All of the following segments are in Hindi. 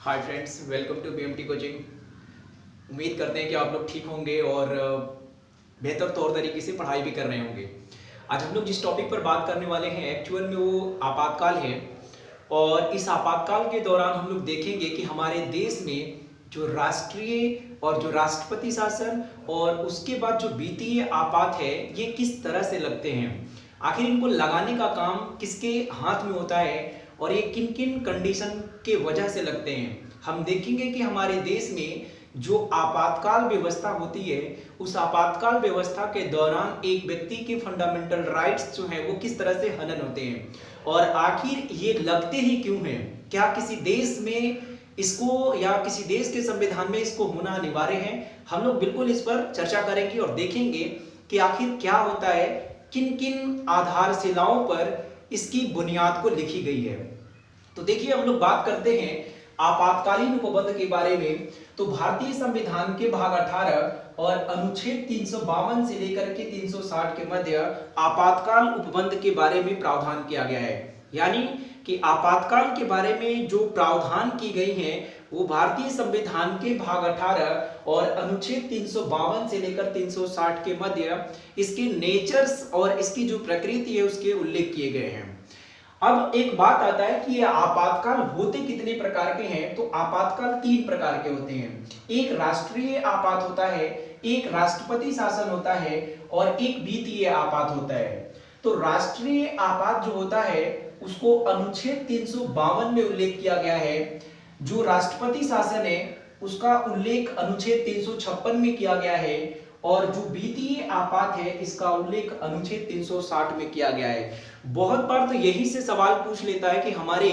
Hi friends, welcome to BMT coaching. उम्मीद करते हैं कि आप लोग ठीक होंगे और बेहतर तौर तरीके से पढ़ाई भी कर रहे होंगे। आज हम लोग जिस टॉपिक पर बात करने वाले हैं एक्चुअल में वो आपातकाल है। और इस आपातकाल के दौरान हम लोग देखेंगे कि हमारे देश में जो राष्ट्रीय और जो राष्ट्रपति शासन और उसके बाद जो वित्तीय आपात है ये किस तरह से लगते हैं, आखिर इनको लगाने का काम किसके हाथ में होता है और ये किन किन कंडीशन के वजह से लगते हैं। हम देखेंगे कि हमारे देश में जो आपातकाल व्यवस्था होती है उस आपातकाल व्यवस्था के दौरान एक व्यक्ति के फंडामेंटल राइट्स जो है वो किस तरह से हनन होते हैं और आखिर ये लगते ही क्यों हैं। क्या किसी देश में इसको या किसी देश के संविधान में इसको होना अनिवार्य है। हम लोग बिल्कुल इस पर चर्चा करेंगे और देखेंगे कि आखिर क्या होता है, किन किन आधारशिलाओं पर इसकी बुनियाद को लिखी गई है। तो देखिए, हम लोग बात करते हैं आपातकालीन उपबंध के बारे में। तो भारतीय संविधान के भाग 18 और अनुच्छेद 352 से लेकर के 360 के मध्य आपातकाल उपबंध के बारे में प्रावधान किया गया है। यानी कि आपातकाल के बारे में जो प्रावधान की गई है वो भारतीय संविधान के भाग 18 और अनुच्छेद 352 से लेकर 360 के मध्य इसके नेचर्स और इसकी जो प्रकृति है उसके उल्लेख किए गए हैं। अब एक बात आता है कि ये आपातकाल होते कितने प्रकार के हैं। तो आपातकाल 3 प्रकार के होते हैं। एक राष्ट्रीय आपात होता है, एक राष्ट्रपति शासन होता है और एक वित्तीय आपात होता है। तो राष्ट्रीय आपात जो होता है उसको अनुच्छेद 352 में उल्लेख किया गया है। जो राष्ट्रपति शासन है उसका उल्लेख अनुच्छेद 356 में किया गया है और जो वित्तीय आपात है इसका उल्लेख अनुच्छेद 360 में किया गया है। बहुत बार तो यही से सवाल पूछ लेता है कि हमारे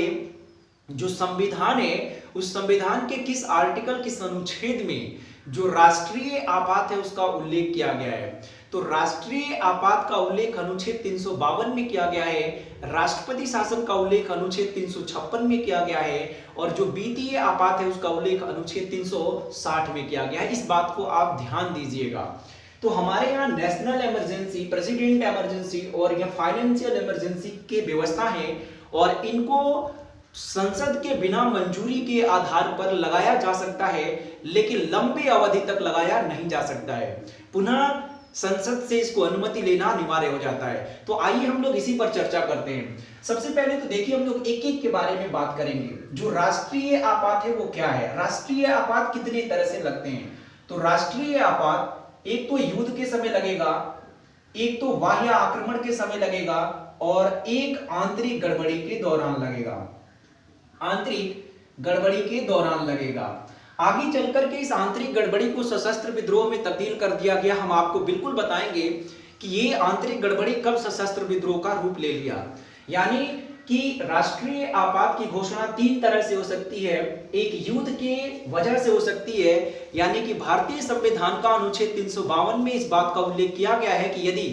जो संविधान है उस संविधान के किस आर्टिकल, किस अनुच्छेद में जो राष्ट्रीय आपात है उसका उल्लेख किया गया है। तो राष्ट्रीय आपात का उल्लेख अनुच्छेद 352 में किया गया है, राष्ट्रपति शासन का उल्लेख अनुच्छेद 356 में किया गया है और जो वित्तीय आपात है उसका उल्लेख अनुच्छेद 360 में किया गया है। इस बात को आप ध्यान दीजिएगा। तो हमारे यहाँ नेशनल इमरजेंसी, प्रेसिडेंट इमरजेंसी और या फाइनेंशियल इमरजेंसी के व्यवस्था है और इनको संसद के बिना मंजूरी के आधार पर लगाया जा सकता है, लेकिन लंबी अवधि तक लगाया नहीं जा सकता है। पुनः संसद से इसको अनुमति लेना अनिवार्य हो जाता है। तो आइए हम लोग इसी पर चर्चा करते हैं। सबसे पहले तो देखिए, हम लोग एक एक के बारे में बात करेंगे। जो राष्ट्रीय आपात है वो क्या है, राष्ट्रीय आपात कितने तरह से लगते हैं। तो राष्ट्रीय आपात एक तो युद्ध के समय लगेगा, एक तो बाह्य आक्रमण के समय लगेगा और एक आंतरिक गड़बड़ी के दौरान लगेगा। आंतरिक गड़बड़ी के दौरान लगेगा। आगे चलकर के इस आंतरिक गड़बड़ी को सशस्त्र विद्रोह में तब्दील कर दिया गया। हम आपको बिल्कुल बताएंगे कि ये आंतरिक गड़बड़ी कब सशस्त्र विद्रोह का रूप ले लिया। यानी कि राष्ट्रीय आपात की घोषणा 3 तरह से हो सकती है। एक युद्ध के वजह से हो सकती है, यानी कि भारतीय संविधान का अनुच्छेद 352 में इस बात का उल्लेख किया गया है कि यदि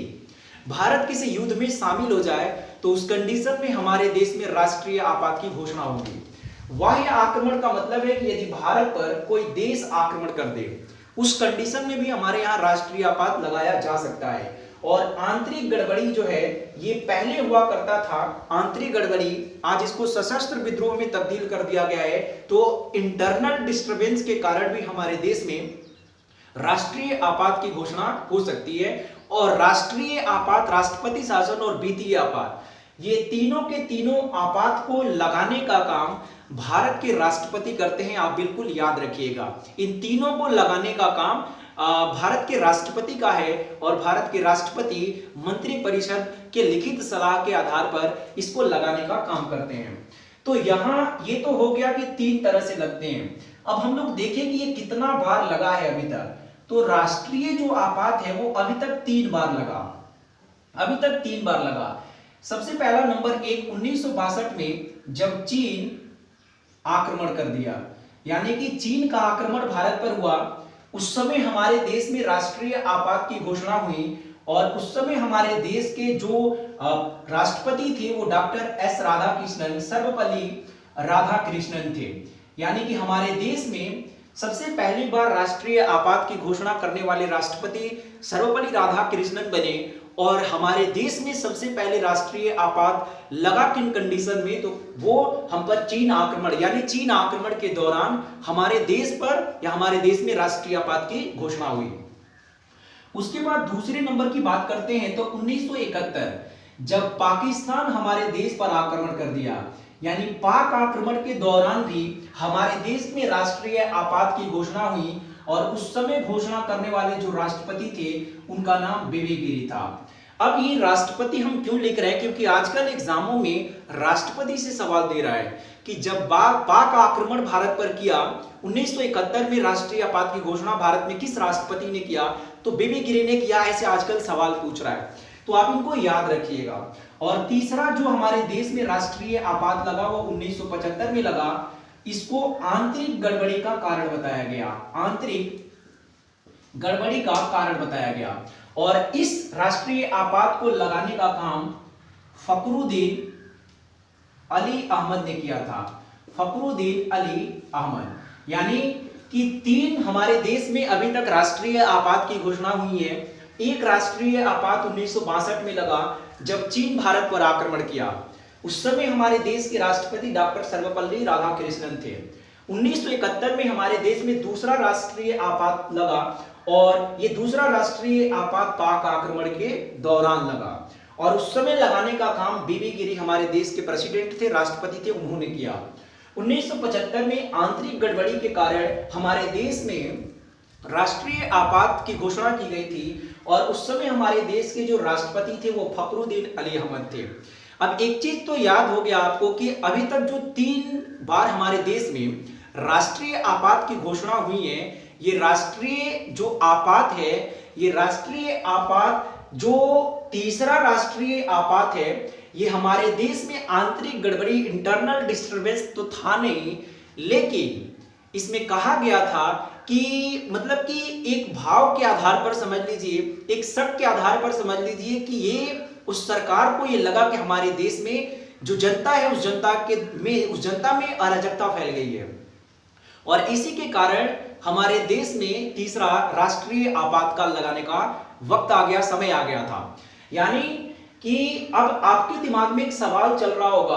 भारत किसी युद्ध में शामिल हो जाए तो उस कंडीशन में हमारे देश में राष्ट्रीय आपात की घोषणा होगी। बाह्य आक्रमण का मतलब है कि यदि भारत पर कोई देश आक्रमण कर दे उस कंडीशन में भी हमारे यहाँ राष्ट्रीय आपात लगाया जा सकता है। और आंतरिक गड़बड़ी जो है ये पहले हुआ करता था, आंतरिक गड़बड़ी आज इसको सशस्त्र विद्रोह में तब्दील कर दिया गया है। तो इंटरनल डिस्टर्बेंस के कारण भी हमारे देश में राष्ट्रीय आपात की घोषणा हो सकती है। और राष्ट्रीय आपात, राष्ट्रपति शासन और वित्तीय आपात, ये तीनों के तीनों आपात को लगाने का काम भारत के राष्ट्रपति करते हैं। आप बिल्कुल याद रखिएगा, इन तीनों को लगाने का काम भारत के राष्ट्रपति का है और भारत के राष्ट्रपति मंत्रिपरिषद के लिखित सलाह के आधार पर इसको लगाने का काम करते हैं। तो यहाँ ये तो हो गया कि 3 तरह से लगते हैं। अब हम लोग देखें कि ये कितना बार लगा है अभी तक। तो राष्ट्रीय जो आपात है वो अभी तक 3 बार लगा, अभी तक 3 बार लगा। सबसे पहला नंबर 1 1962 में जब चीन आक्रमण कर दिया, यानी कि चीन का आक्रमण भारत पर हुआ, उस समय हमारे देश में राष्ट्रीय आपात की घोषणा हुई और उस समय हमारे देश के जो राष्ट्रपति थे वो डॉक्टर एस राधाकृष्णन, सर्वपल्ली राधाकृष्णन थे। यानी कि हमारे देश में सबसे पहली बार राष्ट्रीय आपात की घोषणा करने वाले राष्ट्रपति सर्वपल्ली राधाकृष्णन बने और हमारे देश में सबसे पहले राष्ट्रीय आपात लगा किन कंडीशन में, तो वो हम पर चीन आक्रमण, यानी चीन आक्रमण के दौरान हमारे देश पर या हमारे देश में राष्ट्रीय आपात की घोषणा हुई। उसके बाद दूसरे नंबर की बात करते हैं तो 1971 जब पाकिस्तान हमारे देश पर आक्रमण कर दिया, यानी पाक आक्रमण के दौरान भी हमारे देश में राष्ट्रीय आपात की घोषणा हुई और उस समय घोषणा करने वाले जो राष्ट्रपति थे उनका नाम बीबी गिरी था। अब ये राष्ट्रपति हम क्यों लिख रहे हैं, क्योंकि आजकल एग्जामों में राष्ट्रपति से सवाल दे रहा है कि जब पाक आक्रमण भारत पर किया 1971 में राष्ट्रीय आपात की घोषणा भारत में किस राष्ट्रपति ने किया, तो बीबी गिरी ने किया, ऐसे आजकल सवाल पूछ रहा है, तो आप इनको याद रखिएगा। और तीसरा जो हमारे देश में राष्ट्रीय आपात लगा वो 1975 में लगा, इसको आंतरिक गड़बड़ी का कारण बताया गया, आंतरिक गड़बड़ी का कारण बताया गया। और इस राष्ट्रीय आपात को लगाने का काम फखरुद्दीन अली अहमद ने किया था, फखरुद्दीन अली अहमद। यानी कि 3 हमारे देश में अभी तक राष्ट्रीय आपात की घोषणा हुई है। एक राष्ट्रीय आपात 1962 में लगा जब चीन भारत पर आक्रमण किया, उस समय हमारे देश के राष्ट्रपति डॉक्टर सर्वपल्ली राधाकृष्णन थे। 1971 में हमारे देश में दूसरा राष्ट्रीय आपात लगा और ये दूसरा राष्ट्रीय आपात पाक आक्रमण के दौरान लगा और उस समय लगाने का काम बीबी गिरी हमारे देश के प्रेसिडेंट थे, राष्ट्रपति थे, उन्होंने किया। 1975 में आंतरिक गड़बड़ी के कारण हमारे देश में राष्ट्रीय आपात की घोषणा की गई थी और उस समय हमारे देश के जो राष्ट्रपति थे वो फखरुद्दीन अली अहमद थे। अब एक चीज तो याद हो गया आपको कि अभी तक जो 3 बार हमारे देश में राष्ट्रीय आपात की घोषणा हुई है, ये राष्ट्रीय जो आपात है, ये राष्ट्रीय आपात जो तीसरा राष्ट्रीय आपात है, ये हमारे देश में आंतरिक गड़बड़ी, इंटरनल डिस्टरबेंस तो था नहीं, लेकिन इसमें कहा गया था कि मतलब कि एक भाव के आधार पर समझ लीजिए, एक शक के आधार पर समझ लीजिए कि ये उस सरकार को ये लगा कि हमारे देश में जो जनता है उस जनता में अराजकता फैल गई है और इसी के कारण हमारे देश में तीसरा राष्ट्रीय आपातकाल लगाने का वक्त आ गया, समय आ गया था। यानी कि अब आपके दिमाग में एक सवाल चल रहा होगा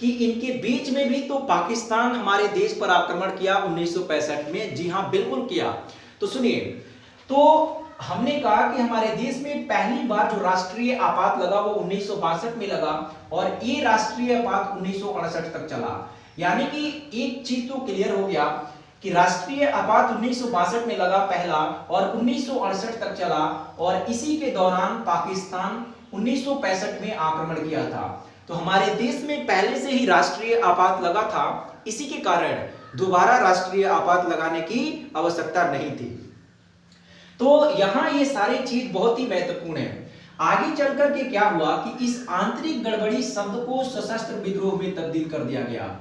कि इनके बीच में भी तो पाकिस्तान हमारे देश पर आक्रमण किया 1965 में। जी हां, बिल्कुल किया। तो सुनिए, तो हमने कहा कि हमारे देश में पहली बार जो राष्ट्रीय आपात लगा वो 1962 में लगा और ये राष्ट्रीय आपात 1968 तक चला। यानी कि एक चीज तो क्लियर हो गया कि राष्ट्रीय आपात 1962 में लगा पहला और 1968 तक चला और इसी के दौरान पाकिस्तान 1965 में आक्रमण किया था। तो हमारे देश में पहले से ही राष्ट्रीय आपात लगा था, इसी के कारण दोबारा राष्ट्रीय आपात लगाने की आवश्यकता नहीं थी। तो यहां ये सारी चीज बहुत ही महत्वपूर्ण है। आगे चलकर के क्या हुआ कि इस आंतरिक गड़बड़ी शब्द को सशस्त्र विद्रोह में तब्दील कर दिया गया।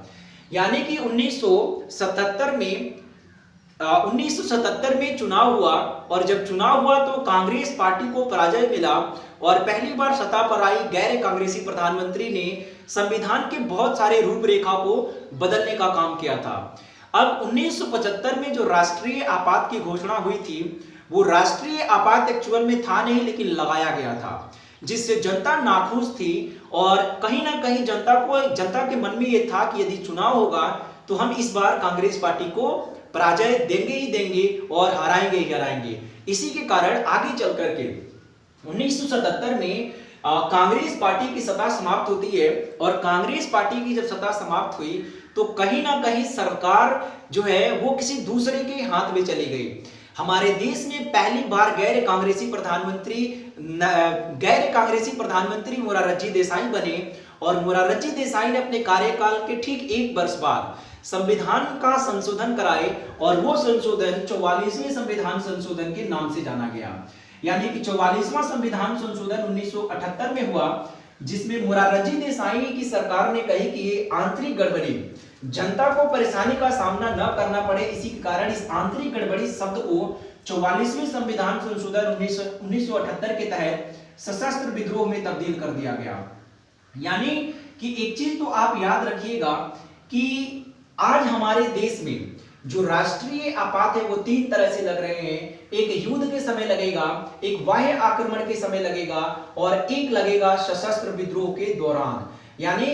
यानी कि 1977 में चुनाव हुआ और जब चुनाव हुआ तो कांग्रेस पार्टी को पराजय मिला और पहली बार सत्ता पर आई गैर कांग्रेसी प्रधानमंत्री ने संविधान के बहुत सारे रूपरेखा को बदलने का काम किया था। अब 1975 में जो राष्ट्रीय आपात की घोषणा हुई थी वो राष्ट्रीय आपात एक्चुअल में था नहीं, लेकिन लगाया गया था, जिससे जनता नाखुश थी और कहीं ना कहीं जनता के मन में ये था कि यदि चुनाव होगा तो हम इस बार कांग्रेस पार्टी को पराजय देंगे ही देंगे और हराएंगे ही हराएंगे। इसी के कारण आगे चल करके 1977 में कांग्रेस पार्टी की सत्ता समाप्त होती है और कांग्रेस पार्टी की जब सत्ता समाप्त हुई तो कहीं ना कहीं सरकार जो है वो किसी दूसरे के हाथ में चली गई। हमारे देश में पहली बार गैर कांग्रेसी प्रधानमंत्री मोरारजी देसाई बने और मोरारजी देसाई ने अपने कार्यकाल के ठीक 1 वर्ष बाद संविधान का संशोधन कराए और वो संशोधन 44वें संविधान संशोधन के नाम से जाना गया। यानी कि 44वां संविधान संशोधन 1978 में हुआ, जिसमें मोरारजी देसाई की सरकार ने कही कि ये आंतरिक गड़बड़ी, जनता को परेशानी का सामना न करना पड़े, इसी के कारण इस आंतरिक गड़बड़ी शब्द को 44वें संविधान संशोधन 1978 के तहत सशस्त्र विद्रोह में तब्दील कर दिया गया। यानी कि एक चीज तो आप याद रखिएगा कि आज हमारे देश में जो राष्ट्रीय आपात है वो तीन तरह से लग रहे हैं। एक युद्ध के समय लगेगा, एक बाह्य आक्रमण के समय लगेगा और एक लगेगा सशस्त्र विद्रोह के दौरान, यानी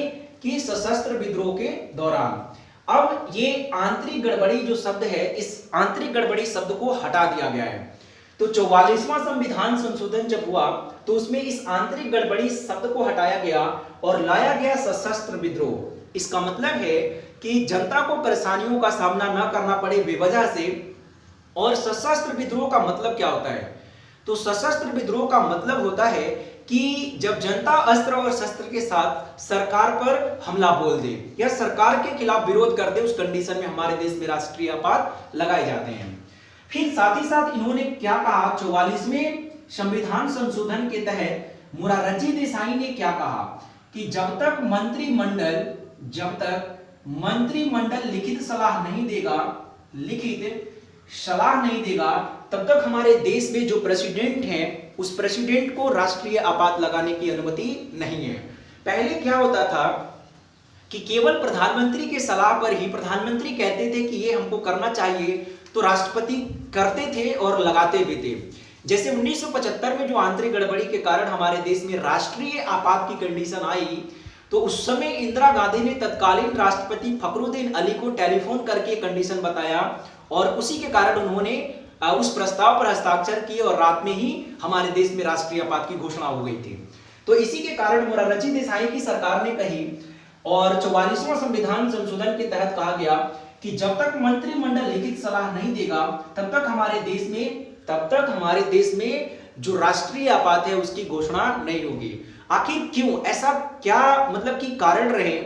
कि सशस्त्र विद्रोह के दौरान। अब ये आंतरिक गड़बड़ी जो शब्द है, इस आंतरिक गड़बड़ी शब्द को हटा दिया गया है। तो 44वां संविधान संशोधन जब हुआ तो उसमें इस आंतरिक गड़बड़ी शब्द को हटाया गया और लाया गया सशस्त्र विद्रोह। इसका मतलब है कि जनता को परेशानियों का सामना न करना पड़े बेवजह से। और सशस्त्र विद्रोह का मतलब क्या होता है? तो सशस्त्र विद्रोह का मतलब होता है कि जब जनता अस्त्र और शस्त्र के साथ सरकार पर हमला बोल दे या सरकार के खिलाफ विरोध कर दे, उस कंडीशन में हमारे देश में राष्ट्रीय आपात लगाए जाते हैं। फिर साथ ही साथ इन्होंने क्या कहा, 44वें संविधान संशोधन के तहत मोरारजी देसाई ने क्या कहा कि जब तक मंत्रिमंडल लिखित सलाह नहीं देगा तब तक हमारे देश में जो प्रेसिडेंट हैं उस प्रेसिडेंट को राष्ट्रीय आपात लगाने की अनुमति नहीं है। पहले क्या होता था कि केवल प्रधानमंत्री के सलाह पर ही प्रधानमंत्री कहते थे कि ये हमको करना चाहिए तो राष्ट्रपति करते थे और लगाते भी थे। जैसे 1975 में जो आंतरिक गड़बड़ी के कारण हमारे देश में राष्ट्रीय आपात की कंडीशन आई, तो उस समय इंदिरा गांधी ने तत्कालीन राष्ट्रपति फखरुद्दीन अली को टेलीफोन करके कंडीशन बताया और उसी के कारण उन्होंने उस प्रस्ताव पर हस्ताक्षर किए और रात में ही हमारे देश में राष्ट्रीय आपात की घोषणा हो गई थी। तो इसी के कारण मोरारजी देसाई की सरकार ने कही और 44वां संविधान संशोधन के तहत कहा गया कि जब तक मंत्रिमंडल लिखित सलाह नहीं देगा तब तक हमारे देश में जो राष्ट्रीय आपात है उसकी घोषणा नहीं होगी। आखिर क्यों, ऐसा क्या मतलब कि कारण रहे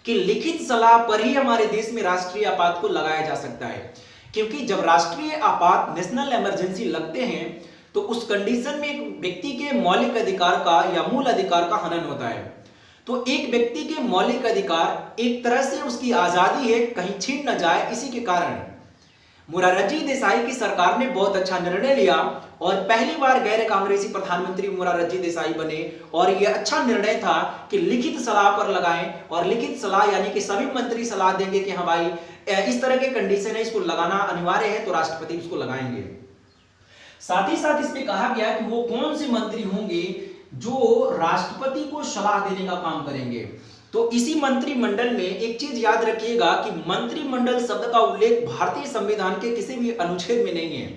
कि लिखित सलाह पर ही हमारे देश में राष्ट्रीय आपात को लगाया जा सकता है? क्योंकि जब राष्ट्रीय आपात, नेशनल इमरजेंसी लगते हैं तो उस कंडीशन में एक व्यक्ति के मौलिक अधिकार का या मूल अधिकार का हनन होता है। तो एक व्यक्ति के मौलिक अधिकार एक तरह से उसकी आजादी है, कहीं छीन न जाए। इसी के कारण मोरारजी देसाई की सरकार ने बहुत अच्छा निर्णय लिया और पहली बार गैर कांग्रेसी प्रधानमंत्री मोरारजी देसाई बने और यह अच्छा निर्णय था कि लिखित सलाह पर लगाएं। और लिखित सलाह यानी कि सभी मंत्री सलाह देंगे कि हाँ भाई इस तरह के कंडीशन है, इसको लगाना अनिवार्य है, तो राष्ट्रपति उसको लगाएंगे। साथ ही साथ इसमें कहा गया कि वो कौन से मंत्री होंगे जो राष्ट्रपति को सलाह देने का काम करेंगे। तो इसी मंत्रिमंडल में एक चीज याद रखिएगा कि मंत्रिमंडल शब्द का उल्लेख भारतीय संविधान के किसी भी अनुच्छेद में नहीं है,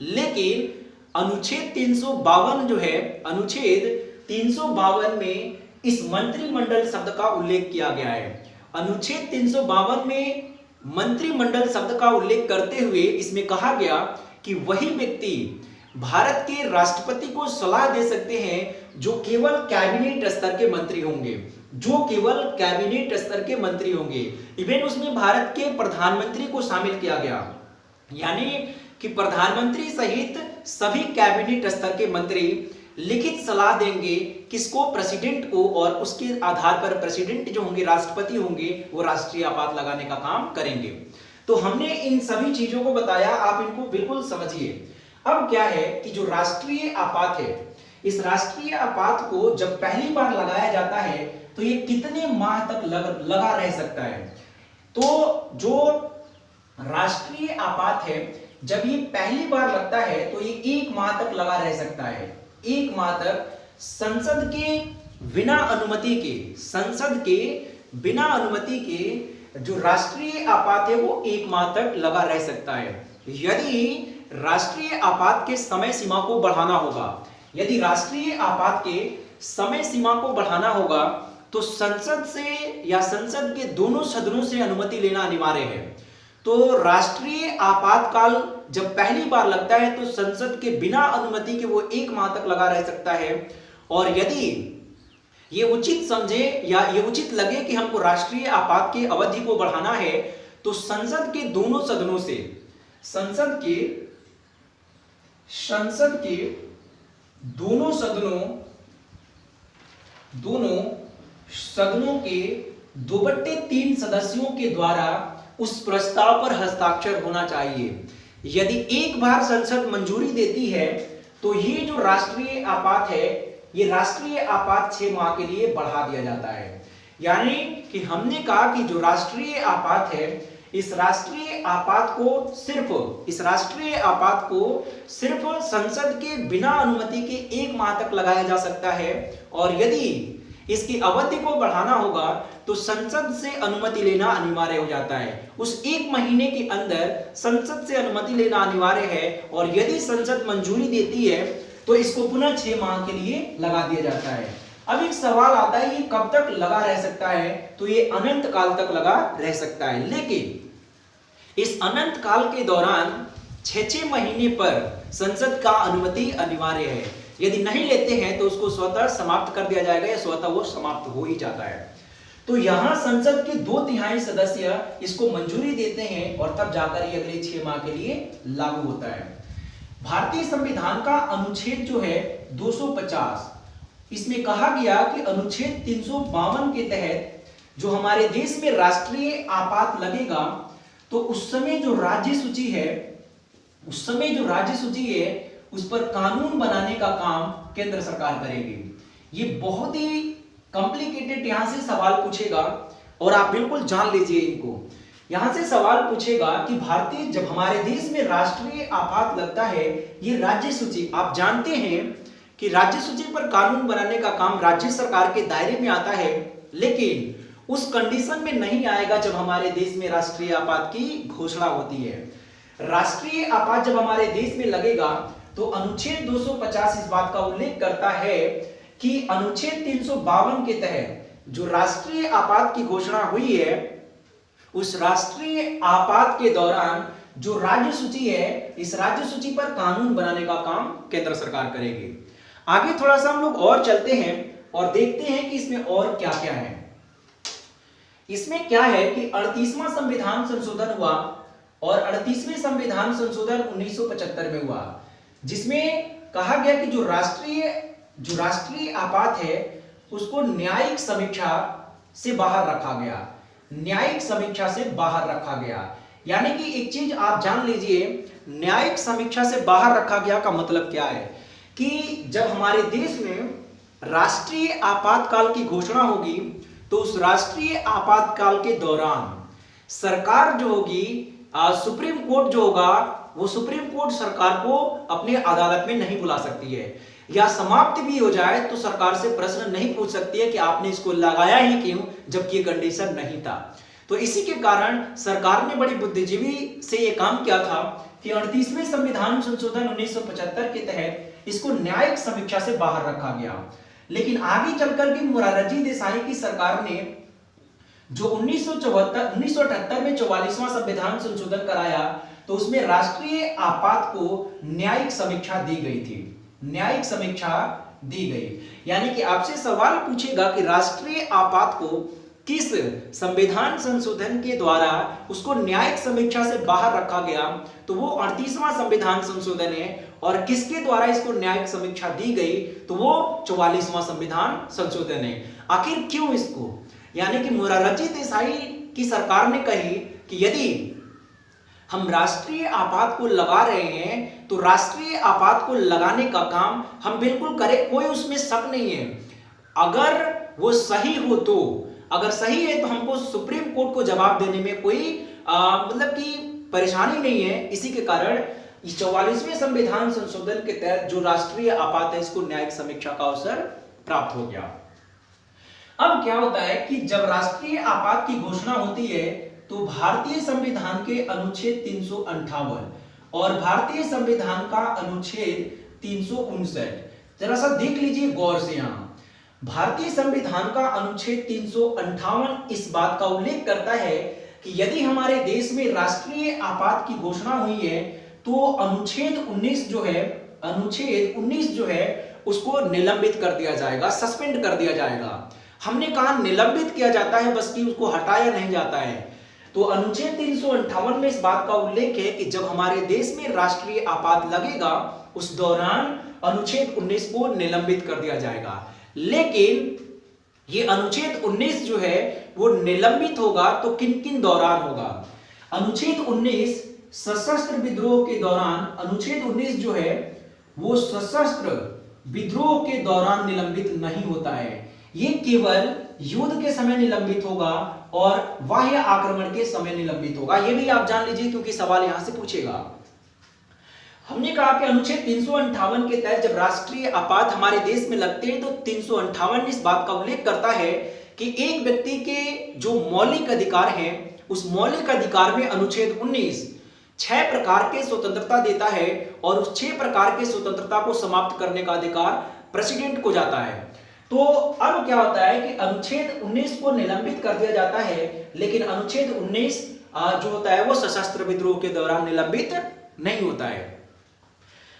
लेकिन अनुच्छेद 352 जो है, अनुच्छेद 352 में इस मंत्रिमंडल शब्द का उल्लेख किया गया है। अनुच्छेद 352 में मंत्रिमंडल शब्द का उल्लेख करते हुए इसमें कहा गया कि वही व्यक्ति भारत के राष्ट्रपति को सलाह दे सकते हैं जो केवल कैबिनेट स्तर के मंत्री होंगे, इवन उसमें भारत के प्रधानमंत्री को शामिल किया गया, यानी कि प्रधानमंत्री सहित सभी कैबिनेट स्तर के मंत्री लिखित सलाह देंगे किसको, प्रेसिडेंट को, और उसके आधार पर प्रेसिडेंट जो होंगे, राष्ट्रपति होंगे, वो राष्ट्रीय आपात लगाने का काम करेंगे। तो हमने इन सभी चीजों को बताया, आप इनको बिल्कुल समझिए। अब क्या है कि जो राष्ट्रीय आपात है, इस राष्ट्रीय आपात को जब पहली बार लगाया जाता है तो ये कितने माह तक लगा रह सकता है? तो जो राष्ट्रीय आपात है जब ये पहली बार लगता है तो ये 1 माह तक लगा रह सकता है। 1 माह तक संसद के बिना अनुमति के जो राष्ट्रीय आपात है वो 1 माह तक लगा रह सकता है। यदि राष्ट्रीय आपात के समय सीमा को बढ़ाना होगा, तो संसद से या संसद के दोनों सदनों से अनुमति लेना अनिवार्य है। तो राष्ट्रीय आपातकाल जब पहली बार लगता है तो संसद के बिना अनुमति के वो 1 माह तक लगा रह सकता है। और यदि ये उचित समझे या ये उचित लगे कि हमको राष्ट्रीय आपात की अवधि को बढ़ाना है, तो संसद के दोनों सदनों से, संसद के दोनों सदनों के 2/3 सदस्यों के द्वारा उस प्रस्ताव पर हस्ताक्षर होना चाहिए। यदि एक बार संसद मंजूरी देती है तो ये जो राष्ट्रीय आपात है, ये राष्ट्रीय आपात 6 माह के लिए बढ़ा दिया जाता है। यानी कि हमने कहा कि जो राष्ट्रीय आपात है इस राष्ट्रीय आपात को सिर्फ संसद के बिना अनुमति के 1 माह तक लगाया जा सकता है, और यदि इसकी अवधि को बढ़ाना होगा तो संसद से अनुमति लेना अनिवार्य हो जाता है। उस 1 महीने के अंदर संसद से अनुमति लेना अनिवार्य है, और यदि संसद मंजूरी देती है तो इसको पुनः 6 माह के लिए लगा दिया जाता है। अब एक सवाल आता है, ये कब तक लगा रह सकता है? तो ये अनंत काल तक लगा रह सकता है, लेकिन इस अनंत काल के दौरान 6-6 महीने पर संसद का अनुमति अनिवार्य है। यदि नहीं लेते हैं तो उसको स्वतः समाप्त कर दिया जाएगा, या स्वतः वो समाप्त हो ही जाता है। तो यहां संसद के 2/3 सदस्य इसको मंजूरी देते हैं, और तब जाकर ये अगले 6 माह के लिए लागू होता है। भारतीय संविधान का अनुच्छेद जो है 250, इसमें कहा गया कि अनुच्छेद 352 के तहत जो हमारे देश में राष्ट्रीय आपात लगेगा तो उस समय जो राज्य सूची है उस पर कानून बनाने का काम केंद्र सरकार करेगी। ये बहुत ही कॉम्प्लिकेटेड यहां से सवाल पूछेगा, और आप बिल्कुल जान लीजिए इनको। यहां से सवाल पूछेगा कि जब हमारे देश में राष्ट्रीय आपात लगता है, ये राज्य सूची, आप जानते हैं कि राज्य सूची पर कानून बनाने का काम राज्य सरकार के दायरे में आता है, लेकिन उस कंडीशन में नहीं आएगा जब हमारे देश में राष्ट्रीय आपात की घोषणा होती है। राष्ट्रीय आपात जब हमारे देश में लगेगा तो अनुच्छेद 250 इस बात का उल्लेख करता है कि अनुच्छेद 352 के तहत जो राष्ट्रीय आपात की घोषणा हुई है, उस राष्ट्रीय आपात के दौरान जो राज्य सूची है, इस राज्य सूची पर कानून बनाने का काम केंद्र सरकार करेगी। आगे थोड़ा सा हम लोग और चलते हैं और देखते हैं कि इसमें और क्या क्या है। इसमें क्या है कि 38वां संविधान संशोधन हुआ, और 38वें संविधान संशोधन 1975 में हुआ, जिसमें कहा गया कि जो राष्ट्रीय आपात है उसको न्यायिक समीक्षा से बाहर रखा गया। न्यायिक समीक्षा से बाहर रखा गया, यानी कि एक चीज आप जान लीजिए, न्यायिक समीक्षा से बाहर रखा गया का मतलब क्या है कि जब हमारे देश में राष्ट्रीय आपातकाल की घोषणा होगी तो उस राष्ट्रीय आपातकाल के दौरान सरकार जो होगी, सुप्रीम कोर्ट जो होगा, वो सुप्रीम कोर्ट सरकार को अपने अदालत में नहीं बुला सकती है, या समाप्त भी हो जाए तो सरकार से प्रश्न नहीं पूछ सकती है कि आपने इसको लगाया ही क्यों, जबकि ये कंडीशन नहीं था। तो इसी के कारण सरकार ने बड़ी बुद्धिजीवी से ये काम किया था कि 38वें संविधान संशोधन 1975 के तहत इसको न्यायिक समीक्षा से बाहर रखा गया। लेकिन आगे चलकर के मोरारजी देसाई की सरकार ने जो 1978 में 44वां संविधान संशोधन कराया, तो उसमें राष्ट्रीय आपात को न्यायिक समीक्षा दी गई थी। न्यायिक समीक्षा दी गई, यानी कि आपसे सवाल पूछेगा कि राष्ट्रीय आपात को किस संविधान संशोधन के द्वारा उसको न्यायिक समीक्षा से बाहर रखा गया, तो वो 38वां संविधान संशोधन है। और किसके द्वारा इसको न्यायिक समीक्षा दी गई, तो वो 44वां संविधान संशोधन है। आखिर क्यों इसको, यानी कि मोरारजी देसाई की सरकार ने कही कि यदि हम राष्ट्रीय आपात को लगा रहे हैं तो राष्ट्रीय आपात को लगाने का काम हम बिल्कुल करें, कोई उसमें शक नहीं है। अगर वो सही हो तो, अगर सही है तो हमको सुप्रीम कोर्ट को जवाब देने में कोई मतलब कि परेशानी नहीं है। इसी के कारण इस 44वें संविधान संशोधन के तहत जो राष्ट्रीय आपात है, इसको न्यायिक समीक्षा का अवसर प्राप्त हो गया। अब क्या होता है कि जब राष्ट्रीय आपात की घोषणा होती है तो भारतीय संविधान के अनुच्छेद 358 और भारतीय संविधान का अनुच्छेद 359, जरा सा देख लीजिए गौर से। यहां भारतीय संविधान का अनुच्छेद 358 इस बात का उल्लेख करता है कि यदि हमारे देश में राष्ट्रीय आपात की घोषणा हुई है तो अनुच्छेद 19 जो है उसको निलंबित कर दिया जाएगा, सस्पेंड कर दिया जाएगा। हमने कहा निलंबित किया जाता है, बस कि उसको हटाया नहीं जाता है। तो अनुच्छेद 358 में इस बात का उल्लेख है कि जब हमारे देश में राष्ट्रीय आपात लगेगा उस दौरान अनुच्छेद 19 को निलंबित कर दिया जाएगा। लेकिन ये अनुच्छेद 19 जो है वो निलंबित होगा तो किन किन दौरान होगा? अनुच्छेद 19 सशस्त्र विद्रोह के दौरान, अनुच्छेद 19 जो है वो सशस्त्र विद्रोह के दौरान निलंबित नहीं होता है। ये केवल युद्ध के समय निलंबित होगा और बाह्य आक्रमण के समय निलंबित होगा। ये भी आप जान लीजिए क्योंकि सवाल यहां से पूछेगा। हमने कहा कि अनुच्छेद 358 के तहत जब राष्ट्रीय आपात हमारे देश में लगते हैं तो 358 इस बात का उल्लेख करता है कि एक व्यक्ति के जो मौलिक अधिकार हैं उस मौलिक अधिकार में अनुच्छेद 19 6 प्रकार के स्वतंत्रता देता है और उस 6 प्रकार के स्वतंत्रता को समाप्त करने का अधिकार प्रेसिडेंट को जाता है। तो अब क्या होता है कि अनुच्छेद 19 को निलंबित कर दिया जाता है, लेकिन अनुच्छेद 19 जो होता है वो सशस्त्र विद्रोह के दौरान निलंबित नहीं होता है।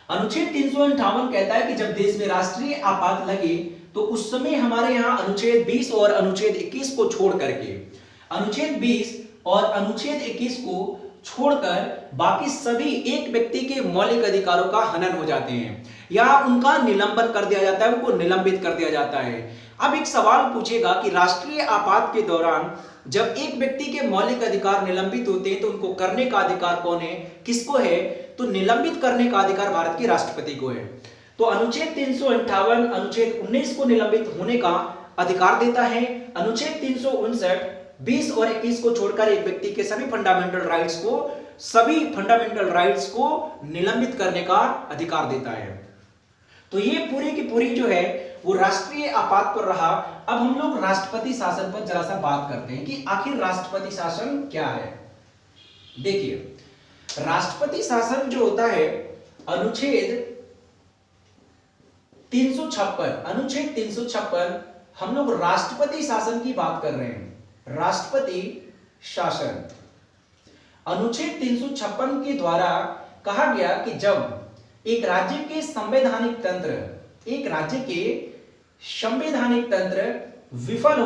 अनुच्छेद 358 कहता है कि जब देश में राष्ट्रीय आपात लगे तो उस समय हमारे यहाँ अनुच्छेद 20 और अनुच्छेद 21 को छोड़ करके, अनुच्छेद 20 और अनुच्छेद 21 को छोड़कर बाकी सभी एक व्यक्ति के मौलिक अधिकारों का हनन हो जाते हैं या उनका निलंबन कर दिया जाता है, उनको निलंबित कर दिया जाता है। अब एक सवाल पूछेगा कि राष्ट्रीय आपात के दौरान जब एक व्यक्ति के मौलिक अधिकार निलंबित होते हैं तो उनको करने का अधिकार कौन है, किसको है? तो निलंबित करने का अधिकार भारत के राष्ट्रपति को है। तो अनुच्छेद 358 अनुच्छेद 19 को निलंबित होने का अधिकार देता है। अनुच्छेद 359 20 और 21 को छोड़कर एक व्यक्ति के सभी फंडामेंटल राइट्स को निलंबित करने का अधिकार देता है। तो ये पूरी की पूरी जो है वो राष्ट्रीय आपात पर रहा। अब हम लोग राष्ट्रपति शासन पर जरा सा बात करते हैं कि आखिर राष्ट्रपति शासन क्या है। देखिए, राष्ट्रपति शासन जो होता है अनुच्छेद 356 हम लोग राष्ट्रपति शासन की बात कर रहे हैं। राष्ट्रपति शासन अनुच्छेद 356 के द्वारा कहा गया कि जब एक राज्य के संवैधानिक तंत्र विफल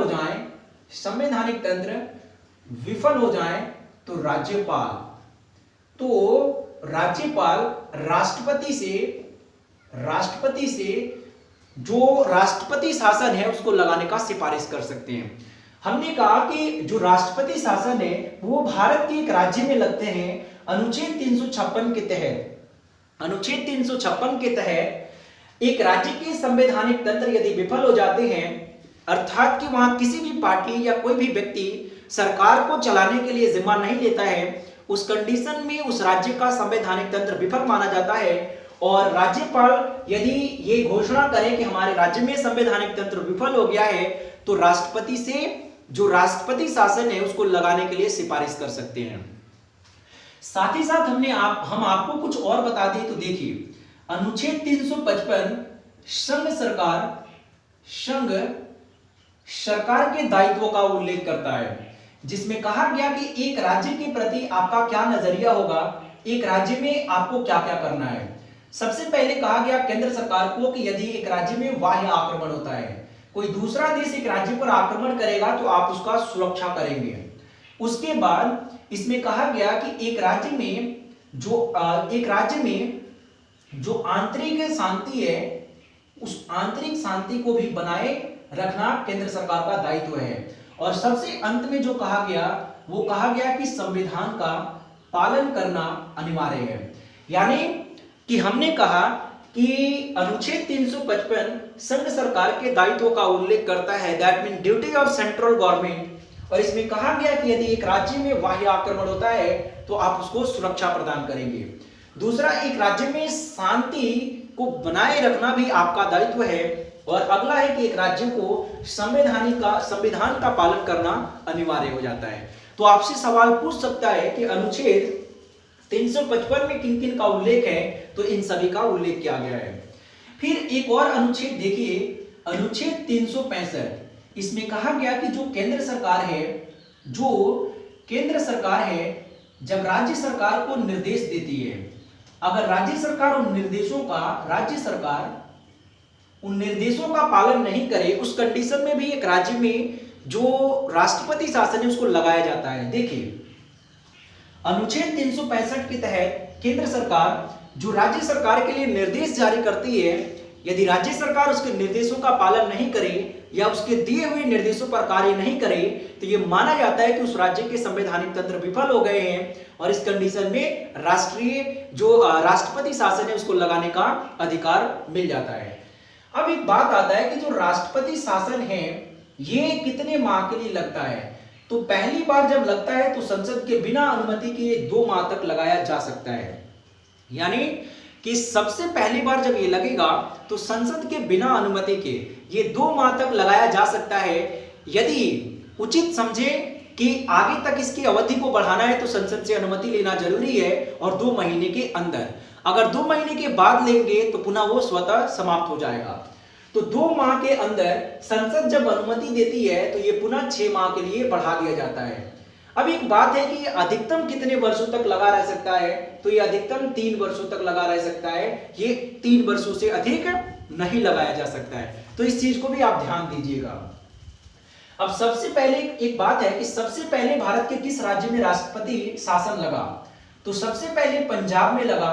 हो जाए तो राज्यपाल राष्ट्रपति से जो राष्ट्रपति शासन है उसको लगाने का सिफारिश कर सकते हैं। हमने कहा कि जो राष्ट्रपति शासन है वो भारत के एक राज्य में लगते हैं। अनुच्छेद 356 के तहत एक राज्य के संवैधानिक तंत्र यदि विफल हो जाते हैं, अर्थात कि वहां किसी भी पार्टी या कोई भी व्यक्ति सरकार को चलाने के लिए जिम्मा नहीं लेता है, उस कंडीशन में उस राज्य का संवैधानिक तंत्र विफल माना जाता है और राज्यपाल यदि ये घोषणा करे कि हमारे राज्य में संवैधानिक तंत्र विफल हो गया है तो राष्ट्रपति से जो राष्ट्रपति शासन है उसको लगाने के लिए सिफारिश कर सकते हैं। साथ ही साथ हम आपको कुछ और बता दें तो देखिए, अनुच्छेद 355 संघ सरकार के दायित्वों का उल्लेख करता है, जिसमें कहा गया कि एक राज्य के प्रति आपका क्या नजरिया होगा, एक राज्य में आपको क्या क्या करना है। सबसे पहले कहा गया केंद्र सरकार को कि यदि एक राज्य में बाह्य आक्रमण होता है, कोई दूसरा देश एक राज्य पर आक्रमण करेगा तो आप उसका सुरक्षा करेंगे। उसके बाद इसमें कहा गया कि एक राज्य में जो आंतरिक शांति है उस आंतरिक शांति को भी बनाए रखना केंद्र सरकार का दायित्व है। और सबसे अंत में जो कहा गया वो कहा गया कि संविधान का पालन करना अनिवार्य है। यानी कि हमने कहा कि अनुच्छेद 355 संघ सरकार के दायित्वों का उल्लेख करता है, that mean duty of central government. और इसमें कहा गया कि यदि एक राज्य में बाह्य आक्रमण होता है तो आप उसको सुरक्षा प्रदान करेंगे। दूसरा, एक राज्य में शांति को बनाए रखना भी आपका दायित्व है। और अगला है कि एक राज्य को संविधान का पालन करना अनिवार्य हो जाता है। तो आपसे सवाल पूछ सकता है कि अनुच्छेद 355 में किन किन का उल्लेख है, तो इन सभी का उल्लेख किया गया है। फिर एक और अनुच्छेद देखिए, अनुच्छेद 365। इसमें कहा गया कि जो केंद्र सरकार है जब राज्य सरकार को निर्देश देती है, अगर राज्य सरकार उन निर्देशों का पालन नहीं करे, उस कंडीशन में भी एक राज्य में जो राष्ट्रपति शासन है उसको लगाया जाता है। देखिए, अनुच्छेद 365 के तहत केंद्र सरकार जो राज्य सरकार के लिए निर्देश जारी करती है, यदि राज्य सरकार उसके निर्देशों का पालन नहीं करे या उसके दिए हुए निर्देशों पर कार्य नहीं करे तो यह माना जाता है कि उस राज्य के संवैधानिक तंत्र विफल हो गए हैं और इस कंडीशन में राष्ट्रपति शासन है उसको लगाने का अधिकार मिल जाता है। अब एक बात आता है कि जो राष्ट्रपति शासन है ये कितने माह के लिए लगता है। तो पहली बार जब लगता है तो संसद के बिना अनुमति के 2 माह तक लगाया जा सकता है। यानी कि सबसे पहली बार जब ये लगेगा तो संसद के बिना अनुमति के ये 2 माह तक लगाया जा सकता है। यदि उचित समझे कि आगे तक इसकी अवधि को बढ़ाना है तो संसद से अनुमति लेना जरूरी है, और 2 महीने के अंदर। अगर 2 महीने के बाद लेंगे तो पुनः वो स्वतः समाप्त हो जाएगा। तो 2 माह के अंदर संसद जब अनुमति देती है तो ये पुनः 6 माह के लिए बढ़ा दिया जाता है। अब एक बात है कि अधिकतम कितने वर्षों तक लगा रह सकता है, तो ये अधिकतम 3 वर्षों तक लगा रह सकता है। ये 3 वर्षों से अधिक नहीं लगाया जा सकता है, तो इस चीज को भी आप ध्यान दीजिएगा। अब सबसे पहले एक बात है कि सबसे पहले भारत के किस राज्य में राष्ट्रपति शासन लगा, तो सबसे पहले पंजाब में लगा।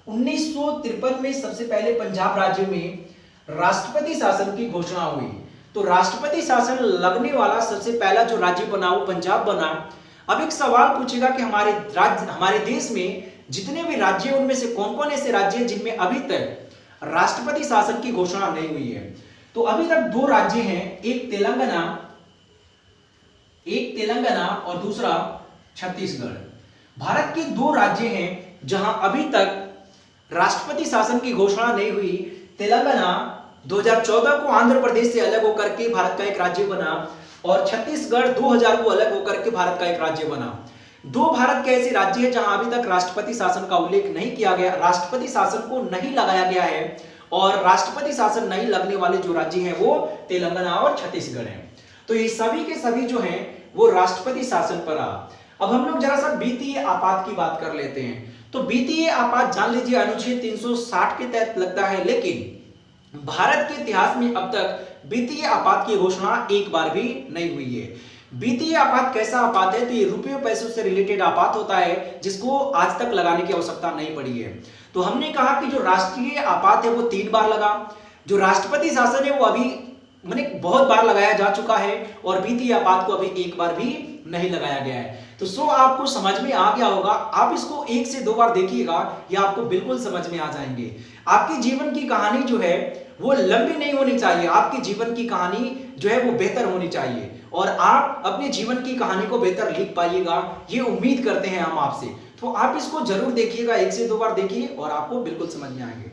1953 में सबसे पहले पंजाब राज्य में राष्ट्रपति शासन की घोषणा हुई। तो राष्ट्रपति शासन लगने वाला सबसे पहला जो राज्य बना वो पंजाब बना। अब एक सवाल पूछेगा कि हमारे देश में जितने भी राज्य हैं उनमें से कौन कौन ऐसे राज्य हैं जिनमें अभी तक राष्ट्रपति शासन की घोषणा नहीं हुई है। तो अभी तक 2 राज्य हैं, एक तेलंगाना और दूसरा छत्तीसगढ़। भारत के 2 राज्य हैं जहां अभी तक राष्ट्रपति शासन की घोषणा नहीं हुई। तेलंगाना 2014 को आंध्र प्रदेश से अलग होकर के भारत का एक राज्य बना, और छत्तीसगढ़ 2000 को अलग होकर के भारत का एक राज्य बना। 2 भारत के ऐसे राज्य हैं जहां अभी तक राष्ट्रपति शासन का उल्लेख नहीं किया गया, राष्ट्रपति शासन को नहीं लगाया गया है, और राष्ट्रपति शासन नहीं लगने वाले जो राज्य हैं वो तेलंगाना और छत्तीसगढ़ हैं। तो ये सभी के सभी जो हैं वो राष्ट्रपति शासन पर आ। अब हम लोग जरा सा वित्तीय आपात की बात कर लेते हैं। तो वित्तीय आपात जान लीजिए अनुच्छेद 360 के तहत लगता है, लेकिन भारत के इतिहास में अब तक वित्तीय आपात की घोषणा एक बार भी नहीं हुई है। वित्तीय आपात कैसा आपात है, तो ये रुपये पैसों से रिलेटेड आपात होता है जिसको आज तक लगाने की आवश्यकता नहीं पड़ी है। तो हमने कहा कि जो राष्ट्रीय आपात है वो 3 बार लगा, जो राष्ट्रपति शासन है वो अभी माने बहुत बार लगाया जा चुका है, और वित्तीय आपात को अभी एक बार भी नहीं लगाया गया है। तो आपको समझ में आ गया होगा। आप इसको 1 से 2 बार देखिएगा, ये आपको बिल्कुल समझ में आ जाएंगे। आपके जीवन की कहानी जो है वो लंबी नहीं होनी चाहिए, आपके जीवन की कहानी जो है वो बेहतर होनी चाहिए, और आप अपने जीवन की कहानी को बेहतर लिख पाइएगा, ये उम्मीद करते हैं हम आपसे। तो आप इसको जरूर देखिएगा, 1 से 2 बार देखिए और आपको बिल्कुल समझ में आएंगे।